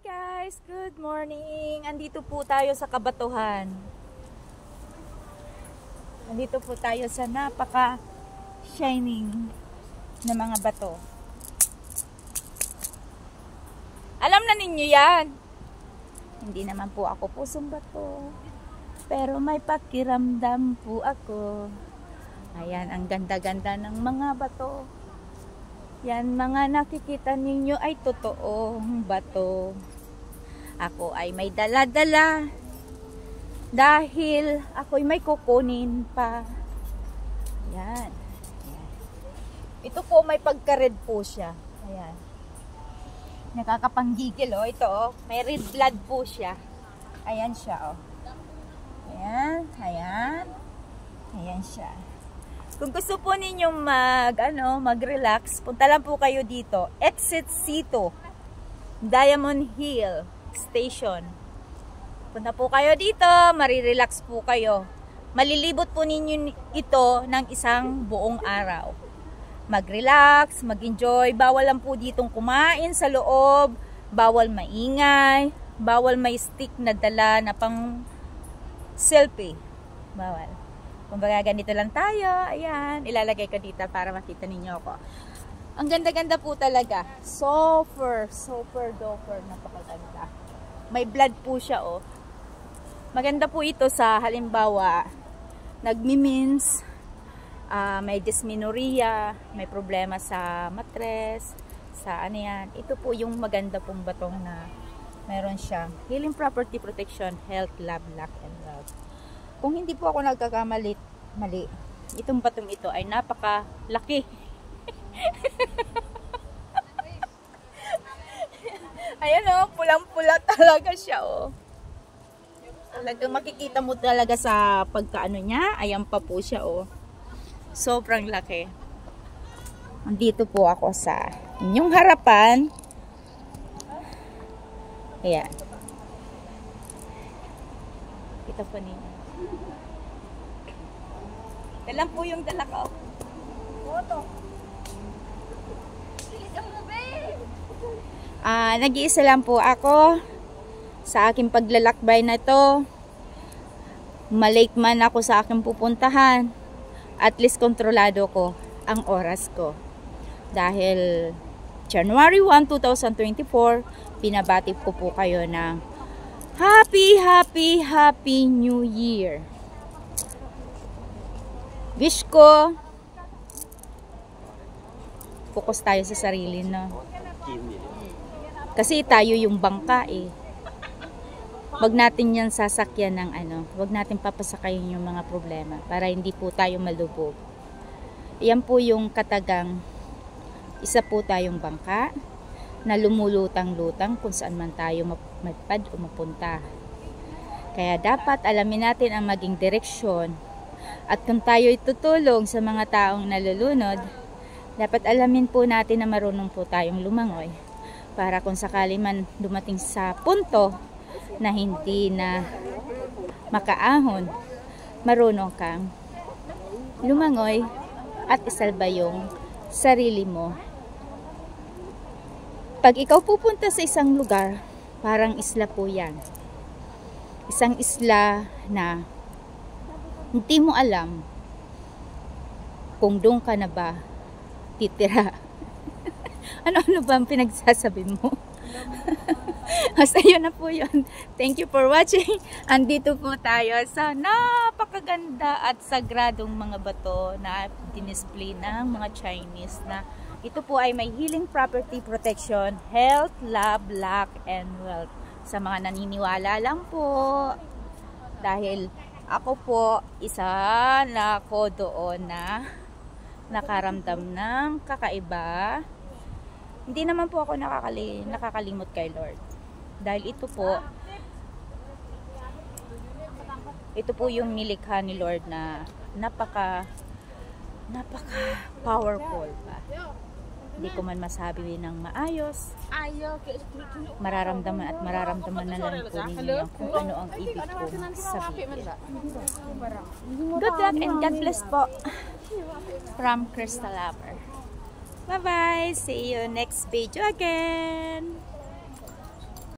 Guys, good morning. Andito po tayo sa Kabatuhan. Andito po tayo sa napaka-shining na mga bato. Alam na ninyo yan. Hindi naman po ako pusong bato. Pero may pakiramdam po ako. Ayan, ang ganda-ganda ng mga bato. Yan, mga nakikita ninyo ay totoong bato. Ako ay may dala-dala dahil ako'y may kukunin pa. Yan. Ito po may pagka-red po siya. Ayan. Nakakapanggigil oh. Ito oh. May red blood po siya. Ayan siya oh. Ayan. Ayan. Ayan siya. Kung gusto po ninyong mag-relax, punta lang po kayo dito. Exit C2, Diamond Hill Station. Punta po kayo dito, marirelax po kayo. Malilibot po ninyo ito ng isang buong araw. Mag-relax, mag-enjoy. Bawal lang po ditong kumain sa loob. Bawal maingay. Bawal may stick na dala na pang selfie. Bawal. Kumbaga ganito lang tayo. Ayan. Ilalagay ko dito para makita ninyo ako. Ang ganda-ganda po talaga. Super doper. Napakaganda. May blood po siya oh. Maganda po ito sa halimbawa nagmi-mince, may dysmenorrhea, may problema sa matres, sa ano yan. Ito po yung maganda pong batong na meron siyang healing property protection, health, love, luck, and love. Kung hindi po ako nagkakamali, itong batong ito ay napaka-laki. Ayan o, pulang-pula talaga siya o. Talagang makikita mo talaga sa pagkaano niya. Ayan pa po siya o. Sobrang laki. Andito po ako sa inyong harapan. Ayan. Kita po ninyo. Ito lang po yung dala ko. Nag-iisa lang po ako sa aking paglalakbay na to. Malate man ako sa aking pupuntahan, at least kontrolado ko ang oras ko. Dahil January 1, 2024, pinabati ko po kayo ng Happy New Year. Wish ko focus tayo sa sarili, no? Kasi tayo yung bangka eh. Wag natin yan sasakyan ng wag natin papasakayin yung mga problema para hindi po tayo malubog. Yan po yung katagang isa po tayong bangka na lumulutang-lutang kung saan man tayo magpad o mapunta. Kaya dapat alamin natin ang maging direksyon. At kung tayo itutulong sa mga taong nalulunod, dapat alamin po natin na marunong po tayong lumangoy. Para kung sakali man dumating sa punto na hindi na makaahon, marunong kang lumangoy at isalba yung sarili mo. Pag ikaw pupunta sa isang lugar, parang isla po yan. Isang isla na hindi mo alam kung doon ka na ba titira. Ano ba ang pinagsasabi mo? Basta yun na po yun. Thank you for watching. Andito po tayo sa napakaganda at sagradong mga bato na dinisplay ng mga Chinese na ito po ay may healing property protection, health, love, luck, and wealth. Sa mga naniniwala lang po. Dahil ako po, isa na ako doon na nakaramdam ng kakaiba. Hindi naman po ako nakakalimot kay Lord. Dahil ito po yung nilikha ni Lord na napaka powerful pa. Hindi ko man masabi ng maayos. Mararamdaman na lang po ninyo kung ano ang ibig kong sabihin. Good luck and God bless po. From Crystal Lover. Bye-bye. See you next video again.